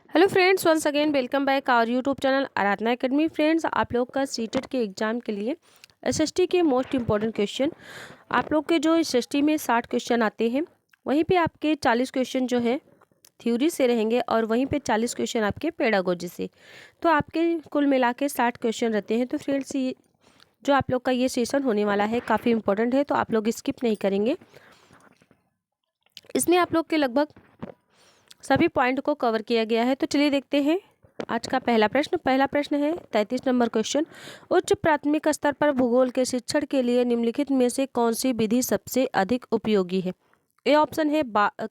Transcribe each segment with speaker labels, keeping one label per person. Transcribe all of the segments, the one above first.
Speaker 1: Hello friends, once again welcome back our YouTube channel Aradhana academy. Friends, आप लोग का CTET के एग्ज़ाम के लिए एसएसटी के मोस्ट इंपॉर्टेंट क्वेश्चन, आप लोग के जो एसएसटी में 60 क्वेश्चन आते हैं, वहीं पे आपके 40 क्वेश्चन जो है थ्योरी से रहेंगे और वहीं पे 40 क्वेश्चन आपके पेडागोजी से। तो आपके कुल मिला के 60 क्वेश्चन रहते हैं। तो फ्रेंड्स, ये जो आप लोग का ये सेशन होने वाला है काफ़ी इंपॉर्टेंट है, तो आप लोग स्किप नहीं करेंगे। इसमें आप लोग के लगभग सभी पॉइंट को कवर किया गया है। तो चलिए देखते हैं आज का पहला प्रश्न है 33 नंबर क्वेश्चन। उच्च प्राथमिक स्तर पर भूगोल के शिक्षण के लिए निम्नलिखित में से कौन सी विधि सबसे अधिक उपयोगी है? ए ऑप्शन है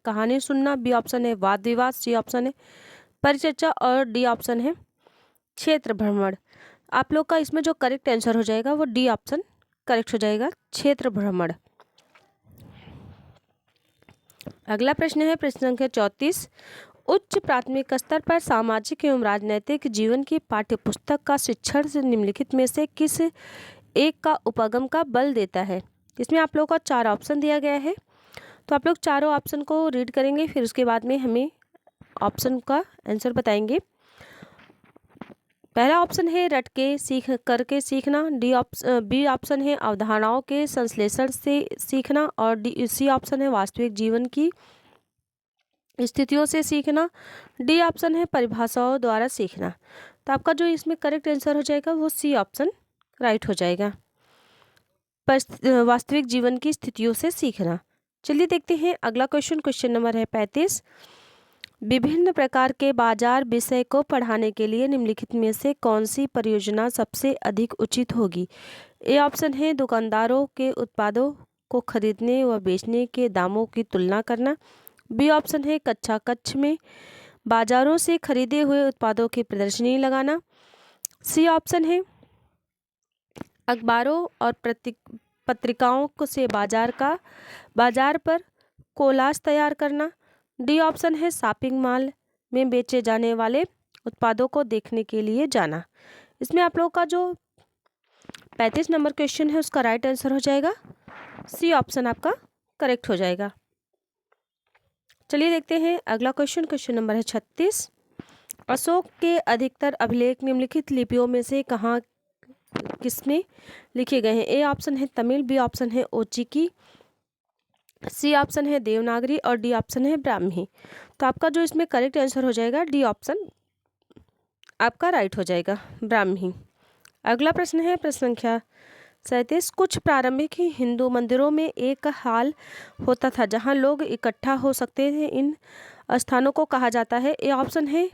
Speaker 1: कहानी सुनना, बी ऑप्शन है वाद विवाद, सी ऑप्शन है परिचर्चा और डी ऑप्शन है क्षेत्र भ्रमण। आप लोग का इसमें जो करेक्ट आंसर हो जाएगा वो डी ऑप्शन करेक्ट हो जाएगा, क्षेत्र भ्रमण। अगला प्रश्न है प्रश्न संख्या 34। उच्च प्राथमिक स्तर पर सामाजिक एवं राजनैतिक जीवन की पाठ्यपुस्तक का शिक्षण से निम्नलिखित में से किस एक का उपगम का बल देता है? इसमें आप लोगों का 4 ऑप्शन दिया गया है, तो आप लोग चारों ऑप्शन को रीड करेंगे, फिर उसके बाद में हमें ऑप्शन का आंसर बताएंगे। पहला ऑप्शन है रट के सीख करके सीखना, बी ऑप्शन है अवधारणाओं के संश्लेषण से सीखना और सी ऑप्शन है वास्तविक जीवन की स्थितियों से सीखना, डी ऑप्शन है परिभाषाओं द्वारा सीखना। तो आपका जो इसमें करेक्ट आंसर हो जाएगा वो सी ऑप्शन राइट हो जाएगा, वास्तविक जीवन की स्थितियों से सीखना। चलिए देखते हैं अगला क्वेश्चन नंबर है 35। विभिन्न प्रकार के बाजार विषय को पढ़ाने के लिए निम्नलिखित में से कौन सी परियोजना सबसे अधिक उचित होगी? ए ऑप्शन है दुकानदारों के उत्पादों को खरीदने व बेचने के दामों की तुलना करना, बी ऑप्शन है कक्षा कक्ष में बाजारों से खरीदे हुए उत्पादों की प्रदर्शनी लगाना, सी ऑप्शन है अखबारों और पत्रिकाओं से बाजार पर कोलाज तैयार करना, डी ऑप्शन है शॉपिंग मॉल में बेचे जाने वाले उत्पादों को देखने के लिए जाना। इसमें आप लोगों का जो 35 नंबर क्वेश्चन है उसका राइट आंसर हो जाएगा सी ऑप्शन, आपका करेक्ट हो जाएगा। चलिए देखते हैं अगला क्वेश्चन नंबर है 36। अशोक के अधिकतर अभिलेख निम्नलिखित लिपियों में से कहाँ किसमें लिखे गए हैं? ए ऑप्शन है तमिल, बी ऑप्शन है ओचिकी, सी ऑप्शन है देवनागरी और डी ऑप्शन है ब्राह्मी। तो आपका जो इसमें करेक्ट आंसर हो जाएगा डी ऑप्शन आपका राइट हो जाएगा, ब्राह्मी। अगला प्रश्न है प्रश्न संख्या 37। कुछ प्रारंभिक हिंदू मंदिरों में एक हाल होता था जहां लोग इकट्ठा हो सकते थे। इन स्थानों को कहा जाता है? ए ऑप्शन है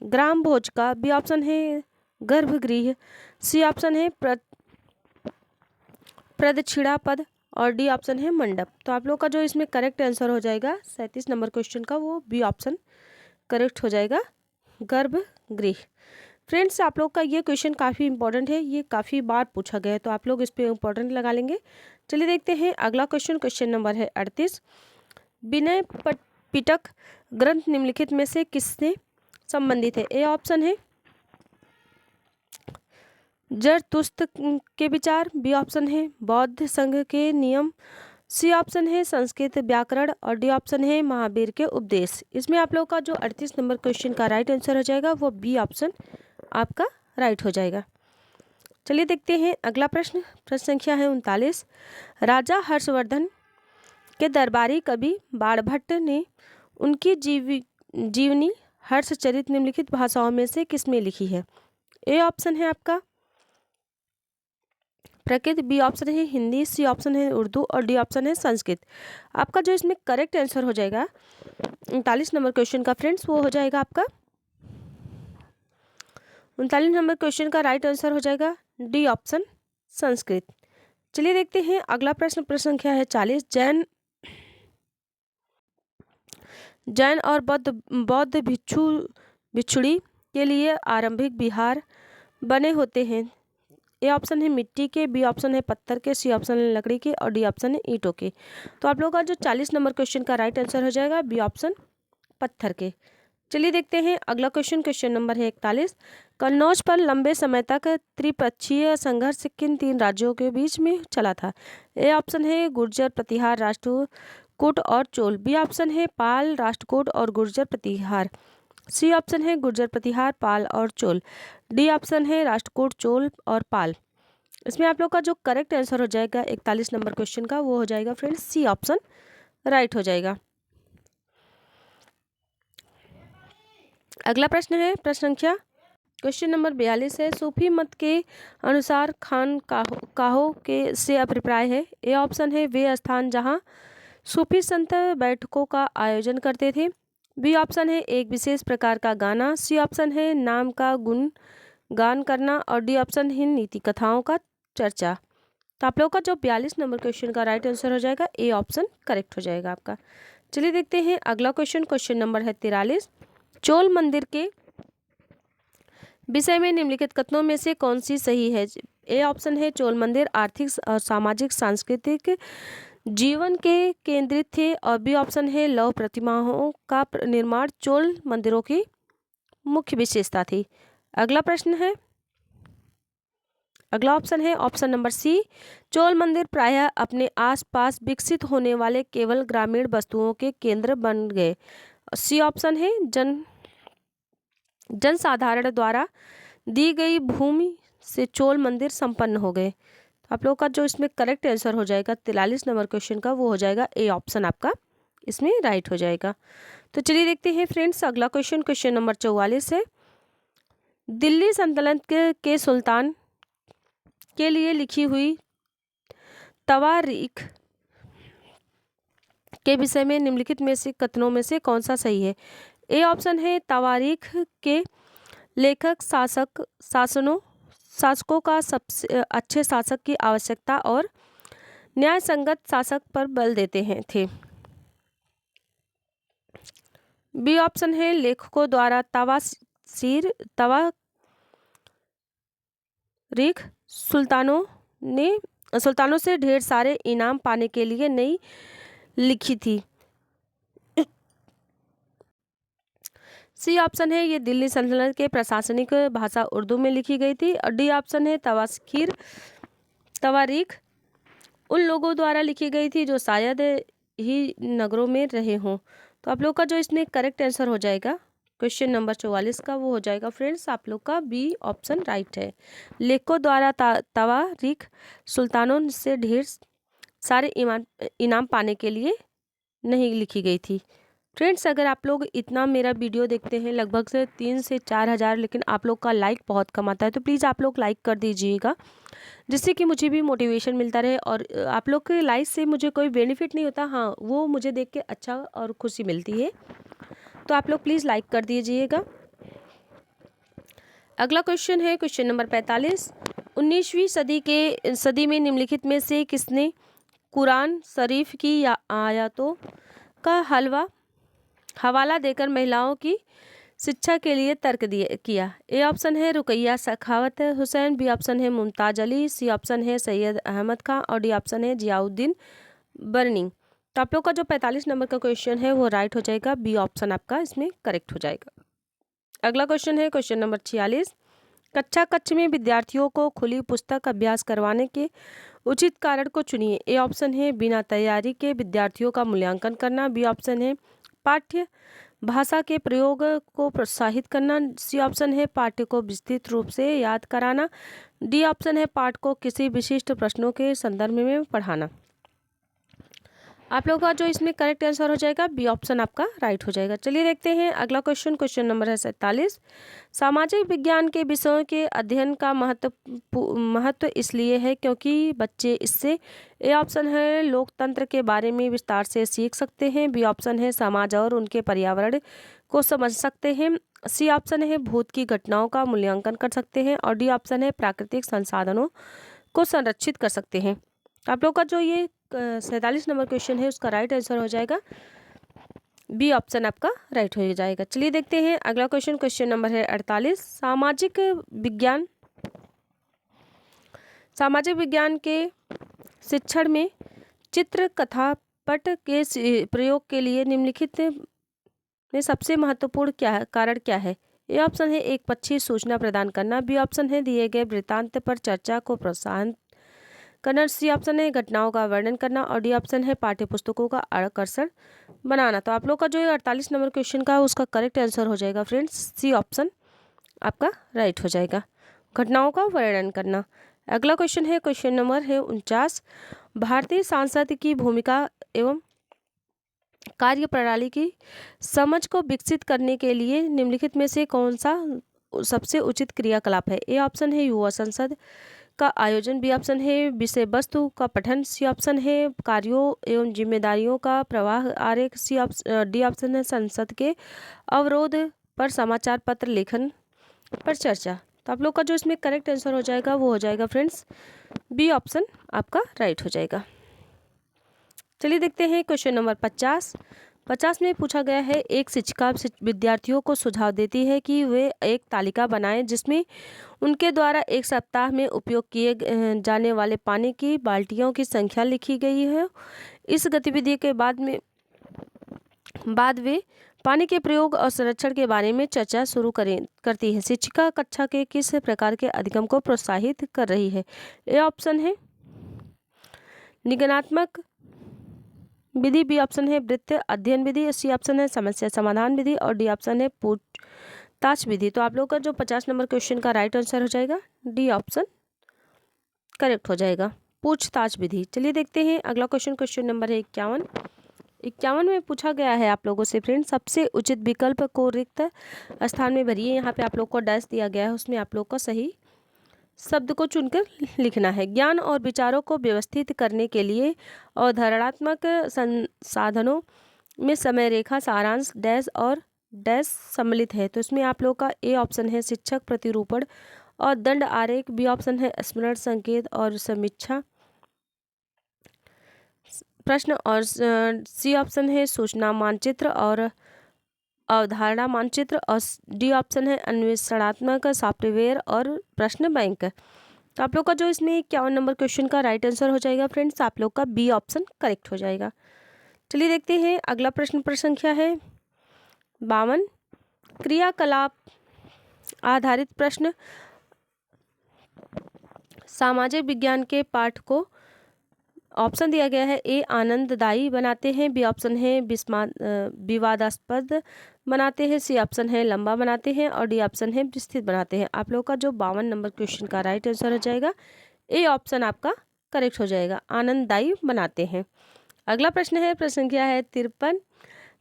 Speaker 1: ग्राम भोज का, बी ऑप्शन है गर्भगृह, सी ऑप्शन है प्रदक्षिणा पद और डी ऑप्शन है मंडप। तो आप लोग का जो इसमें करेक्ट आंसर हो जाएगा 37 नंबर क्वेश्चन का वो बी ऑप्शन करेक्ट हो जाएगा, गर्भगृह। फ्रेंड्स, आप लोग का ये क्वेश्चन काफ़ी इंपॉर्टेंट है, ये काफ़ी बार पूछा गया है, तो आप लोग इस पर इंपॉर्टेंट लगा लेंगे। चलिए देखते हैं अगला क्वेश्चन नंबर है 38। विनय पिटक ग्रंथ निम्नलिखित में से किससे संबंधित है? ए ऑप्शन है जरतुस्त के विचार, बी ऑप्शन है बौद्ध संघ के नियम, सी ऑप्शन है संस्कृत व्याकरण और डी ऑप्शन है महावीर के उपदेश। इसमें आप लोग का जो 38 नंबर क्वेश्चन का राइट आंसर हो जाएगा वो बी ऑप्शन आपका राइट हो जाएगा। चलिए देखते हैं अगला प्रश्न संख्या है 39। राजा हर्षवर्धन के दरबारी कवि बाणभट्ट ने उनकी जीवनी हर्षचरित निम्नलिखित भाषाओं में से किसमें लिखी है? ए ऑप्शन है आपका प्रकृत, बी ऑप्शन है हिंदी, सी ऑप्शन है उर्दू और डी ऑप्शन है संस्कृत। आपका जो इसमें करेक्ट आंसर हो जाएगा 39 नंबर क्वेश्चन का फ्रेंड्स वो हो जाएगा आपका 39 नंबर क्वेश्चन का राइट आंसर हो जाएगा डी ऑप्शन संस्कृत। चलिए देखते हैं अगला प्रश्न संख्या है 40। जैन और बौद्ध भिक्षुणी के लिए आरंभिक विहार बने होते हैं। ए ऑप्शन है मिट्टी के, बी ऑप्शन है पत्थर के, सी ऑप्शन है लकड़ी के और डी ऑप्शन है ईंटों के। तो आप लोगों का जो 40 नंबर क्वेश्चन का राइट आंसर हो जाएगा बी ऑप्शन पत्थर के। चलिए देखते हैं अगला क्वेश्चन नंबर है 41। कन्नौज पर लंबे समय तक त्रिपक्षीय संघर्ष किन 3 राज्यों के बीच में चला था? ए ऑप्शन है गुर्जर प्रतिहार राष्ट्रकूट और चोल, बी ऑप्शन है पाल राष्ट्रकूट और गुर्जर प्रतिहार, सी ऑप्शन है गुर्जर, प्रतिहार, पाल और चोल। डी ऑप्शन है राष्ट्रकूट, चोल और पाल। इसमें आप लोग का जो करेक्ट आंसर हो जाएगा 41 नंबर क्वेश्चन का, वो हो जाएगा फ्रेंड्स सी ऑप्शन राइट हो जाएगा। अगला प्रश्न है प्रश्न संख्या क्वेश्चन नंबर 42 है। सूफी मत के अनुसार खान काहो के से अभिप्राय है। ए ऑप्शन है वे स्थान जहाँ सूफी संत बैठकों का आयोजन करते थे। बी ऑप्शन है एक विशेष प्रकार का गाना। सी ऑप्शन है नाम का गुण गान करना और डी ऑप्शन है नीति कथाओं का चर्चा। तो आप लोग का जो 42 नंबर क्वेश्चन का राइट आंसर हो जाएगा ए ऑप्शन करेक्ट हो जाएगा आपका। चलिए देखते हैं अगला क्वेश्चन। क्वेश्चन नंबर है 43। चोल मंदिर के विषय में निम्नलिखित कथनों में से कौन सी सही है। ए ऑप्शन है चोल मंदिर आर्थिक और सामाजिक सांस्कृतिक जीवन के केंद्रित थे और बी ऑप्शन है लौह प्रतिमाओं का निर्माण चोल मंदिरों की मुख्य विशेषता थी। अगला प्रश्न है, अगला ऑप्शन है ऑप्शन नंबर सी, चोल मंदिर प्रायः अपने आसपास विकसित होने वाले केवल ग्रामीण वस्तुओं के केंद्र बन गए। सी ऑप्शन है जनसाधारण द्वारा दी गई भूमि से चोल मंदिर संपन्न हो गए। आप लोग का जो इसमें करेक्ट आंसर हो जाएगा 43 नंबर क्वेश्चन का, वो हो जाएगा ए ऑप्शन आपका इसमें राइट हो जाएगा। तो चलिए देखते हैं फ्रेंड्स अगला क्वेश्चन। क्वेश्चन नंबर 44 है। दिल्ली सल्तनत के सुल्तान के लिए लिखी हुई तवारीख के विषय में निम्नलिखित में से कथनों में से कौन सा सही है। ए ऑप्शन है तवारीख के लेखक शासकों का सबसे अच्छे शासक की आवश्यकता और न्याय संगत शासक पर बल देते हैं थे। बी ऑप्शन है लेखकों द्वारा तवारीख सुल्तानों से ढेर सारे इनाम पाने के लिए नहीं लिखी थी। सी ऑप्शन है ये दिल्ली सल्तनत के प्रशासनिक भाषा उर्दू में लिखी गई थी और डी ऑप्शन है तवारीख उन लोगों द्वारा लिखी गई थी जो शायद ही नगरों में रहे हों। तो आप लोग का जो इसमें करेक्ट आंसर हो जाएगा क्वेश्चन नंबर 44 का, वो हो जाएगा फ्रेंड्स आप लोग का बी ऑप्शन राइट है। लेखकों द्वारा तवारीख सुल्तानों से ढेर सारे इनाम पाने के लिए नहीं लिखी गई थी। फ्रेंड्स अगर आप लोग इतना मेरा वीडियो देखते हैं लगभग से 3 से 4 हज़ार, लेकिन आप लोग का लाइक बहुत कम आता है, तो प्लीज़ आप लोग लाइक कर दीजिएगा जिससे कि मुझे भी मोटिवेशन मिलता रहे। और आप लोग के लाइक से मुझे कोई बेनिफिट नहीं होता, हाँ वो मुझे देख के अच्छा और खुशी मिलती है, तो आप लोग प्लीज़ लाइक कर दीजिएगा। अगला क्वेश्चन है क्वेश्चन नंबर 45। 19वीं सदी में निम्नलिखित में से किसने कुरान शरीफ की आयतों का हवाला देकर महिलाओं की शिक्षा के लिए तर्क किया। ए ऑप्शन है रुकैया सखावत हुसैन, बी ऑप्शन है मुमताज अली, सी ऑप्शन है सैयद अहमद खां और डी ऑप्शन है जियाउद्दीन बर्नी। तो आप लोग का जो 45 नंबर का क्वेश्चन है वो राइट हो जाएगा, बी ऑप्शन आपका इसमें करेक्ट हो जाएगा। अगला क्वेश्चन है क्वेश्चन नंबर 46। कक्षा में विद्यार्थियों को खुली पुस्तक अभ्यास करवाने के उचित कारण को चुनिए। ए ऑप्शन है बिना तैयारी के विद्यार्थियों का मूल्यांकन करना, बी ऑप्शन है पाठ्य भाषा के प्रयोग को प्रोत्साहित करना, सी ऑप्शन है पाठ्य को विस्तृत रूप से याद कराना, डी ऑप्शन है पाठ को किसी विशिष्ट प्रश्नों के संदर्भ में पढ़ाना। आप लोग का जो इसमें करेक्ट आंसर हो जाएगा बी ऑप्शन आपका राइट हो जाएगा। चलिए देखते हैं अगला क्वेश्चन। क्वेश्चन नंबर है 47। सामाजिक विज्ञान के विषयों के अध्ययन का महत्व इसलिए है क्योंकि बच्चे इससे ए ऑप्शन है लोकतंत्र के बारे में विस्तार से सीख सकते हैं, बी ऑप्शन है समाज और उनके पर्यावरण को समझ सकते हैं, सी ऑप्शन है भूत की घटनाओं का मूल्यांकन कर सकते हैं और डी ऑप्शन है प्राकृतिक संसाधनों को संरक्षित कर सकते हैं। आप लोग का जो ये 47 नंबर क्वेश्चन है उसका राइट आंसर हो जाएगा बी ऑप्शन आपका राइट हो जाएगा। चलिए देखते हैं अगला क्वेश्चन। क्वेश्चन नंबर है 48। सामाजिक विज्ञान के शिक्षण में चित्र कथा पट के प्रयोग के लिए निम्नलिखित में सबसे महत्वपूर्ण कारण क्या है। ए ऑप्शन है एक पक्षी सूचना प्रदान करना, बी ऑप्शन है दिए गए वृत्तांत पर चर्चा को प्रोत्साहन करना, सी ऑप्शन है घटनाओं का वर्णन करना और डी ऑप्शन है पाठ्य पुस्तकों का आकर्षण बनाना। तो आप लोग का जो 48 नंबर क्वेश्चन का उसका करेक्ट आंसर हो जाएगा फ्रेंड्स सी ऑप्शन आपका राइट हो जाएगा, घटनाओं का वर्णन करना। अगला क्वेश्चन है क्वेश्चन नंबर है 49, भारतीय सांसद की भूमिका एवं कार्य प्रणाली की समझ को विकसित करने के लिए निम्नलिखित में से कौन सा सबसे उचित क्रियाकलाप है। ए ऑप्शन है युवा संसद का आयोजन, बी ऑप्शन है विषय वस्तु का पठन, सी ऑप्शन है कार्यों एवं जिम्मेदारियों का प्रवाह आरेख, डी ऑप्शन है संसद के अवरोध पर समाचार पत्र लेखन पर चर्चा। तो आप लोग का जो इसमें करेक्ट आंसर हो जाएगा वो हो जाएगा फ्रेंड्स बी ऑप्शन आपका राइट हो जाएगा। चलिए देखते हैं क्वेश्चन नंबर 50 में पूछा गया है, एक शिक्षिका विद्यार्थियों को सुझाव देती है कि वे एक तालिका बनाएं जिसमें उनके द्वारा एक सप्ताह में उपयोग किए जाने वाले पानी की बाल्टियों की संख्या लिखी गई है। इस गतिविधि के बाद वे पानी के प्रयोग और संरक्षण के बारे में चर्चा शुरू करती है। शिक्षिका कक्षा के किस प्रकार के अधिगम को प्रोत्साहित कर रही है। ए ऑप्शन है निगमनात्मक विधि, बी ऑप्शन है वृत्त अध्ययन विधि, सी ऑप्शन है समस्या समाधान विधि और डी ऑप्शन है पूछताछ विधि। तो आप लोग का जो 50 नंबर क्वेश्चन का राइट आंसर हो जाएगा डी ऑप्शन करेक्ट हो जाएगा, पूछताछ विधि। चलिए देखते हैं अगला क्वेश्चन नंबर है 51 में पूछा गया है आप लोगों से फ्रेंड, सबसे उचित विकल्प को रिक्त स्थान में भरिए। यहाँ पे आप लोग को डैश दिया गया है, उसमें आप लोग को सही शब्द को चुनकर लिखना है। ज्ञान और विचारों को व्यवस्थित करने के लिए अवधारणात्मक संसाधनों में समय रेखा सारांश डैश और डैश सम्मिलित है। तो इसमें आप लोग का ए ऑप्शन है शिक्षक प्रतिरूपण और दंड आरेख, बी ऑप्शन है स्मरण संकेत और समीक्षा प्रश्न और सी ऑप्शन है सूचना मानचित्र और अवधारणा मानचित्र और डी ऑप्शन है अन्वेषणात्मक सॉफ्टवेयर और प्रश्न बैंक। तो आप लोग का जो इसमें 51 नंबर क्वेश्चन का राइट आंसर हो जाएगा फ्रेंड्स आप लोग का बी ऑप्शन करेक्ट हो जाएगा। चलिए देखते हैं अगला प्रश्न संख्या है 52, क्रियाकलाप आधारित प्रश्न सामाजिक विज्ञान के पाठ को ऑप्शन दिया गया है, ए आनंददायी बनाते हैं, बी ऑप्शन है विवादास्पद बनाते हैं, सी ऑप्शन है लंबा बनाते हैं और डी ऑप्शन है विस्तृत बनाते हैं। आप लोग का जो 52 नंबर क्वेश्चन का राइट आंसर हो जाएगा ए ऑप्शन आपका करेक्ट हो जाएगा, आनंददायी बनाते हैं। अगला प्रश्न है प्रश्न संख्या है 53,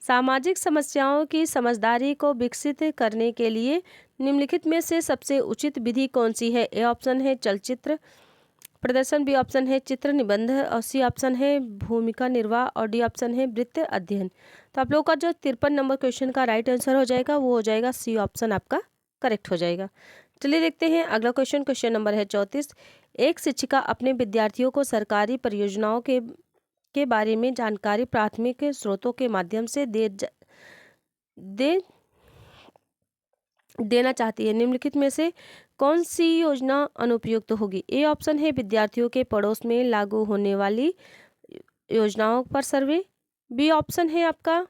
Speaker 1: सामाजिक समस्याओं की समझदारी को विकसित करने के लिए निम्नलिखित में से सबसे उचित विधि कौन सी है। ए ऑप्शन है चलचित्र प्रदर्शन, बी ऑप्शन है चित्र निबंध और सी ऑप्शन है भूमिका निर्वाह और डी ऑप्शन है वृत्त अध्ययन। तो आप लोगों का जो 53 नंबर क्वेश्चन का राइट आंसर हो जाएगा वो हो जाएगा सी ऑप्शन आपका करेक्ट हो जाएगा। चलिए देखते हैं अगला क्वेश्चन नंबर है 34, एक शिक्षिका अपने विद्यार्थियों को सरकारी परियोजनाओं के बारे में जानकारी प्राथमिक स्रोतों के माध्यम से देना चाहती है। निम्नलिखित में से कौन सी योजना अनुपयुक्त होगी। ए ऑप्शन है विद्यार्थियों के पड़ोस में लागू होने वाली योजनाओं पर सर्वे, बी ऑप्शन है आपका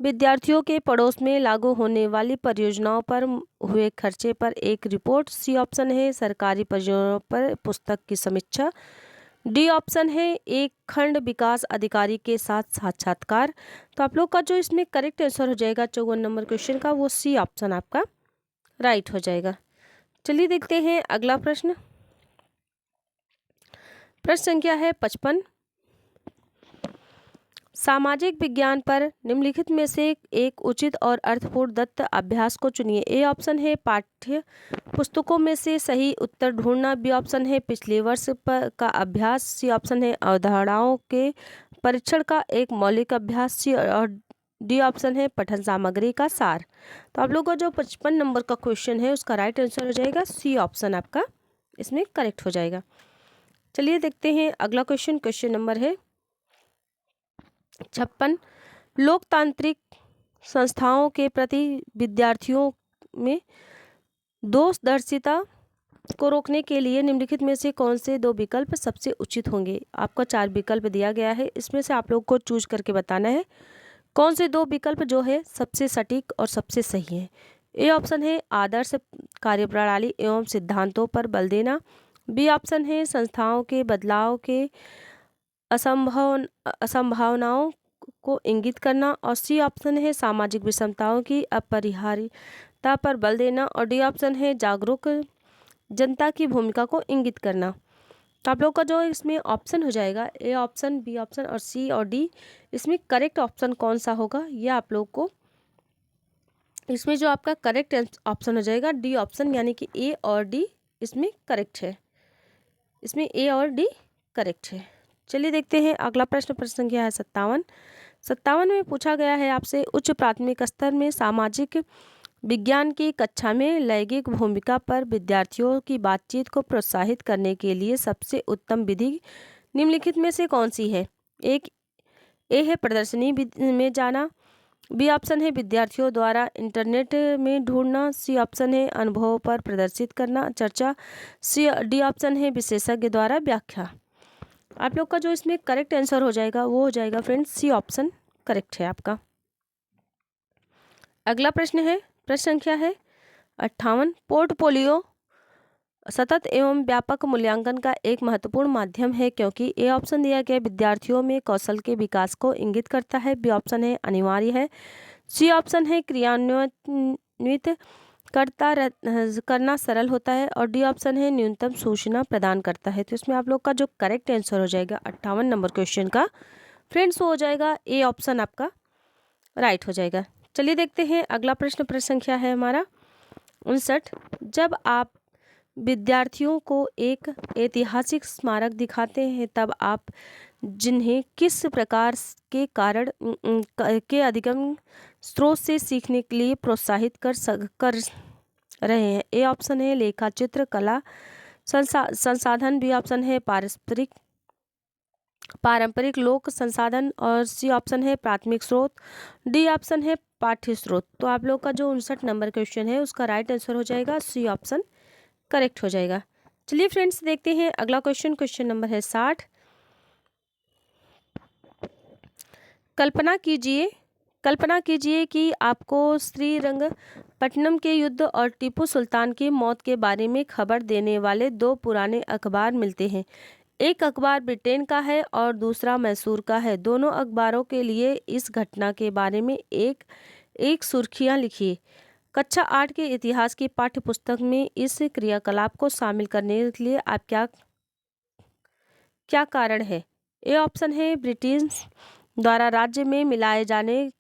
Speaker 1: विद्यार्थियों के पड़ोस में लागू होने वाली परियोजनाओं पर हुए खर्चे पर एक रिपोर्ट, सी ऑप्शन है सरकारी परियोजनाओं पर पुस्तक की समीक्षा, डी ऑप्शन है एक खंड विकास अधिकारी के साथ साक्षात्कार। तो आप लोग का जो इसमें करेक्ट आंसर हो जाएगा 54 नंबर क्वेश्चन का वो सी ऑप्शन आपका राइट हो जाएगा। चलिए देखते हैं अगला प्रश्न संख्या है 55, सामाजिक विज्ञान पर निम्नलिखित में से एक उचित और अर्थपूर्ण दत्त अभ्यास को चुनिए। ए ऑप्शन है पाठ्य पुस्तकों में से सही उत्तर ढूंढना, बी ऑप्शन है पिछले वर्ष का अभ्यास, सी ऑप्शन है अवधारणाओं के परीक्षण का एक मौलिक अभ्यास, सी और डी ऑप्शन है पठन सामग्री का सार। तो आप लोगों का जो 55 नंबर का क्वेश्चन है उसका राइट आंसर हो जाएगा सी ऑप्शन आपका इसमें करेक्ट हो जाएगा। चलिए देखते हैं अगला क्वेश्चन नंबर है 56, लोकतांत्रिक संस्थाओं के प्रति विद्यार्थियों में दोषदर्शिता को रोकने के लिए निम्नलिखित में से कौन से 2 विकल्प सबसे उचित होंगे। आपको 4 विकल्प दिया गया है, इसमें से आप लोग को चूज करके बताना है कौन से 2 विकल्प जो है सबसे सटीक और सबसे सही है। ए ऑप्शन है आदर्श कार्यप्रणाली एवं सिद्धांतों पर बल देना, बी ऑप्शन है संस्थाओं के बदलाव के असंभावनाओं को इंगित करना, और सी ऑप्शन है सामाजिक विषमताओं की अपरिहार्यता पर बल देना, और डी ऑप्शन है जागरूक जनता की भूमिका को इंगित करना। तो आप लोग का जो इसमें ऑप्शन हो जाएगा ए ऑप्शन, बी ऑप्शन और सी और डी, इसमें करेक्ट ऑप्शन कौन सा होगा ये आप लोग को, इसमें जो आपका करेक्ट ऑप्शन हो जाएगा डी ऑप्शन, यानी कि ए और डी इसमें करेक्ट है, इसमें ए और डी करेक्ट है। चलिए देखते हैं अगला प्रश्न, प्रश्न संख्या है 57। 57 में पूछा गया है आपसे, उच्च प्राथमिक स्तर में सामाजिक विज्ञान की कक्षा में लैंगिक भूमिका पर विद्यार्थियों की बातचीत को प्रोत्साहित करने के लिए सबसे उत्तम विधि निम्नलिखित में से कौन सी है? एक ए है प्रदर्शनी में जाना, बी ऑप्शन है विद्यार्थियों द्वारा इंटरनेट में ढूंढना, सी ऑप्शन है अनुभवों पर प्रदर्शित करना चर्चा, सी डी ऑप्शन है विशेषज्ञ द्वारा व्याख्या। आप लोग का जो इसमें करेक्ट आंसर हो जाएगा वो हो जाएगा फ्रेंड्स सी ऑप्शन करेक्ट है आपका। अगला प्रश्न है, प्रश्न संख्या है 58। पोर्टफोलियो सतत एवं व्यापक मूल्यांकन का एक महत्वपूर्ण माध्यम है क्योंकि ए ऑप्शन दिया गया विद्यार्थियों में कौशल के विकास को इंगित करता है, बी ऑप्शन है अनिवार्य है, सी ऑप्शन है क्रियान्वित करना सरल होता है, और डी ऑप्शन है न्यूनतम सूचना प्रदान करता है। तो इसमें आप लोग का जो करेक्ट आंसर हो जाएगा 58 नंबर क्वेश्चन का फ्रेंड्स हो जाएगा ए ऑप्शन आपका राइट हो जाएगा। चलिए देखते हैं अगला प्रश्न, प्रश्न संख्या है हमारा 59। जब आप विद्यार्थियों को एक ऐतिहासिक स्मारक दिखाते हैं तब आप जिन्हें किस प्रकार के कारण के अधिगम स्रोत से सीखने के लिए प्रोत्साहित कर रहे हैं? ए ऑप्शन है लेखा चित्र कला संसाधन, बी ऑप्शन है पारंपरिक लोक संसाधन, और सी ऑप्शन है प्राथमिक स्रोत, डी ऑप्शन है पाठ्य स्रोत। तो आप लोग का जो 59 नंबर क्वेश्चन है उसका राइट आंसर हो जाएगा सी ऑप्शन करेक्ट हो जाएगा। चलिए फ्रेंड्स देखते हैं अगला क्वेश्चन, क्वेश्चन नंबर है 60। कल्पना कीजिए कि आपको श्रीरंगपट्टनम के युद्ध और टीपू सुल्तान की मौत के बारे में खबर देने वाले दो पुराने अखबार मिलते हैं। एक अखबार ब्रिटेन का है और दूसरा मैसूर का है। दोनों अखबारों के लिए इस घटना के बारे में एक एक सुर्खियां लिखिए। कक्षा 8 के इतिहास की पाठ्य पुस्तक में इस क्रियाकलाप को शामिल करने के लिए आप क्या कारण है? ए ऑप्शन है ब्रिटिश द्वारा राज्य में मिलाए जाने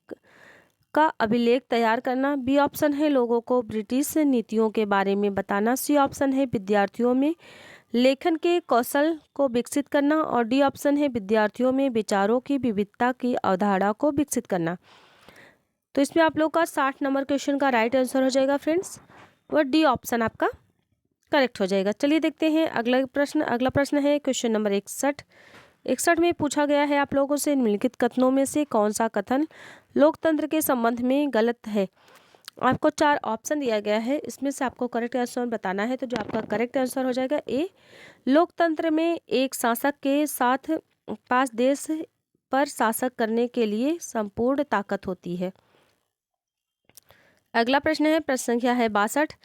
Speaker 1: का अभिलेख तैयार करना, बी ऑप्शन है लोगों को ब्रिटिश नीतियों के बारे में बताना, सी ऑप्शन है विद्यार्थियों में लेखन के कौशल को विकसित करना, और डी ऑप्शन है विद्यार्थियों में विचारों की विविधता की अवधारणा को विकसित करना। तो इसमें आप लोग का 60 नंबर क्वेश्चन का राइट आंसर हो जाएगा फ्रेंड्स, और डी ऑप्शन आपका करेक्ट हो जाएगा। चलिए देखते हैं अगला प्रश्न है क्वेश्चन नंबर 61। 61 में पूछा गया है आप लोगों से निम्नलिखित कथनों में से कौन सा कथन लोकतंत्र के संबंध में गलत है? आपको 4 ऑप्शन दिया गया है, इसमें से आपको करेक्ट आंसर बताना है। तो जो आपका करेक्ट आंसर हो जाएगा ए, लोकतंत्र में एक शासक के साथ 5 देश पर शासक करने के लिए संपूर्ण ताकत होती है। अगला प्रश्न है, प्रश्न संख्या है 62।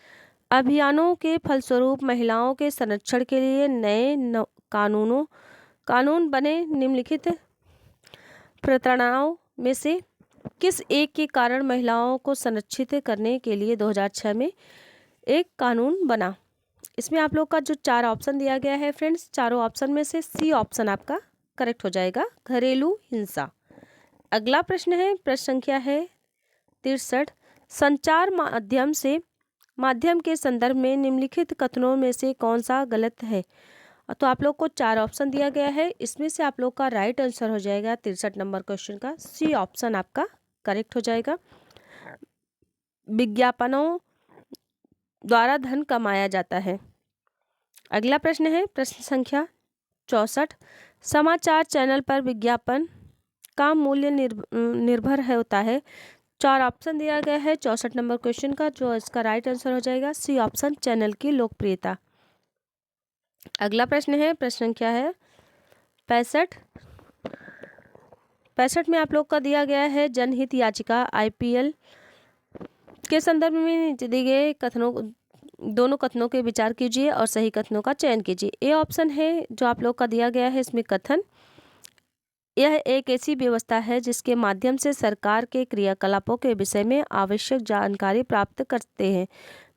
Speaker 1: अभियानों के फलस्वरूप महिलाओं के संरक्षण के लिए नए कानून बने। निम्नलिखित प्रताड़नाओं में से किस एक के कारण महिलाओं को संरक्षित करने के लिए 2006 में एक कानून बना? इसमें आप लोग का जो 4 ऑप्शन दिया गया है फ्रेंड्स, चारों ऑप्शन में से सी ऑप्शन आपका करेक्ट हो जाएगा, घरेलू हिंसा। अगला प्रश्न है, प्रश्न संख्या है 63। संचार माध्यम के संदर्भ में निम्नलिखित कथनों में से कौन सा गलत है? तो आप लोग को 4 ऑप्शन दिया गया है, इसमें से आप लोग का राइट आंसर हो जाएगा 63 नंबर क्वेश्चन का सी ऑप्शन आपका करेक्ट हो जाएगा। विज्ञापनों द्वारा धन कमाया जाता है। अगला प्रश्न है, प्रश्न संख्या 64। समाचार चैनल पर विज्ञापन का मूल्य निर्भर होता है। 4 ऑप्शन दिया गया है 64 नंबर क्वेश्चन का, जो इसका राइट आंसर हो जाएगा सी ऑप्शन चैनल की लोकप्रियता। अगला प्रश्न है, प्रश्न संख्या है 65। 65 में आप लोग का दिया गया है जनहित याचिका आईपीएल के संदर्भ में नीचे दिए गए कथनों दोनों कथनों के विचार कीजिए और सही कथनों का चयन कीजिए। ए ऑप्शन है जो आप लोग का दिया गया है, इसमें कथन, यह एक ऐसी व्यवस्था है जिसके माध्यम से सरकार के क्रियाकलापों के विषय में आवश्यक जानकारी प्राप्त करते हैं।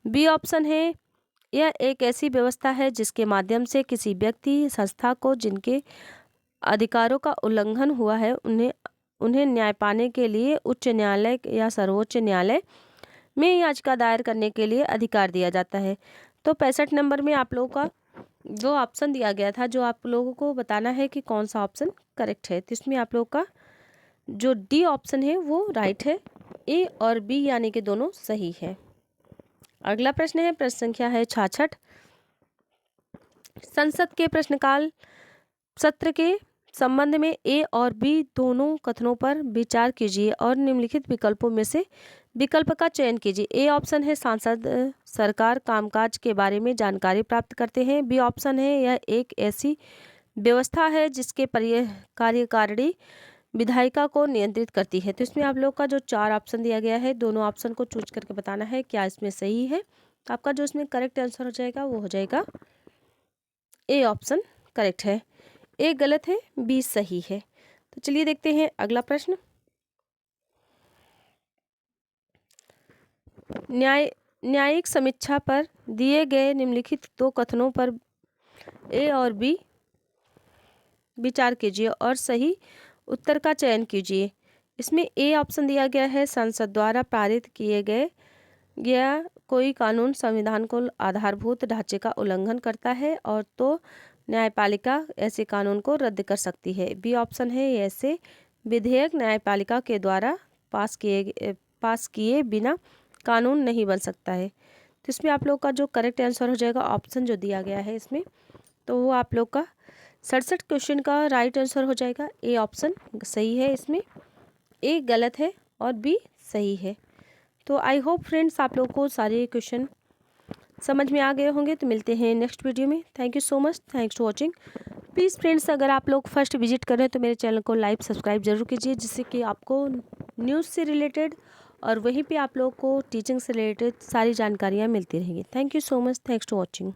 Speaker 1: बी ऑप्शन है, यह एक ऐसी व्यवस्था है जिसके माध्यम से किसी व्यक्ति संस्था को जिनके अधिकारों का उल्लंघन हुआ है उन्हें न्याय पाने के लिए उच्च न्यायालय या सर्वोच्च न्यायालय में याचिका दायर करने के लिए अधिकार दिया जाता है। तो 65 नंबर में आप लोगों का जो ऑप्शन दिया गया था, जो आप लोगों को बताना है कि कौन सा ऑप्शन करेक्ट है, तो इसमें आप लोगों का जो डी ऑप्शन है वो राइट है। ए और बी यानी कि दोनों सही है। अगला प्रश्न है, प्रश्न संख्या है 66। संसद के प्रश्नकाल सत्र के संबंध में ए और बी दोनों कथनों पर विचार कीजिए और निम्नलिखित विकल्पों में से विकल्प का चयन कीजिए। ए ऑप्शन है, सांसद सरकार कामकाज के बारे में जानकारी प्राप्त करते हैं। बी ऑप्शन है, यह एक ऐसी व्यवस्था है जिसके कार्यकारिणी विधायिका को नियंत्रित करती है। तो इसमें आप लोग का जो 4 ऑप्शन दिया गया है, दोनों ऑप्शन को चूज करके बताना है क्या इसमें सही है। तो आपका जो इसमें करेक्ट आंसर हो जाएगा वो हो जाएगा ए ऑप्शन करेक्ट है। ए गलत है, बी सही है। तो चलिए देखते हैं अगला प्रश्न। न्यायिक समीक्षा पर दिए गए निम्नलिखित 2 कथनों पर ए और बी विचार कीजिए और सही उत्तर का चयन कीजिए। इसमें ए ऑप्शन दिया गया है, संसद द्वारा पारित किए गया कोई कानून संविधान को आधारभूत ढांचे का उल्लंघन करता है और तो न्यायपालिका ऐसे कानून को रद्द कर सकती है। बी ऑप्शन है, ऐसे विधेयक न्यायपालिका के द्वारा पास किए बिना कानून नहीं बन सकता है। तो इसमें आप लोग का जो करेक्ट आंसर हो जाएगा ऑप्शन जो दिया गया है इसमें, तो वो आप लोग का 67 क्वेश्चन का राइट आंसर हो जाएगा। ए ऑप्शन सही है, इसमें ए गलत है और बी सही है। तो आई होप फ्रेंड्स आप लोग को सारे क्वेश्चन समझ में आ गए होंगे। तो मिलते हैं नेक्स्ट वीडियो में। Thank you so much, thanks for watching. Please friends, अगर आप लोग फर्स्ट विजिट कर रहे हैं तो मेरे चैनल को लाइक सब्सक्राइब जरूर कीजिए, जिससे कि आपको न्यूज़ से रिलेटेड और वहीं पे आप लोग को टीचिंग से रिलेटेड सारी जानकारियाँ मिलती रहेंगी। Thank you so much, thanks for watching.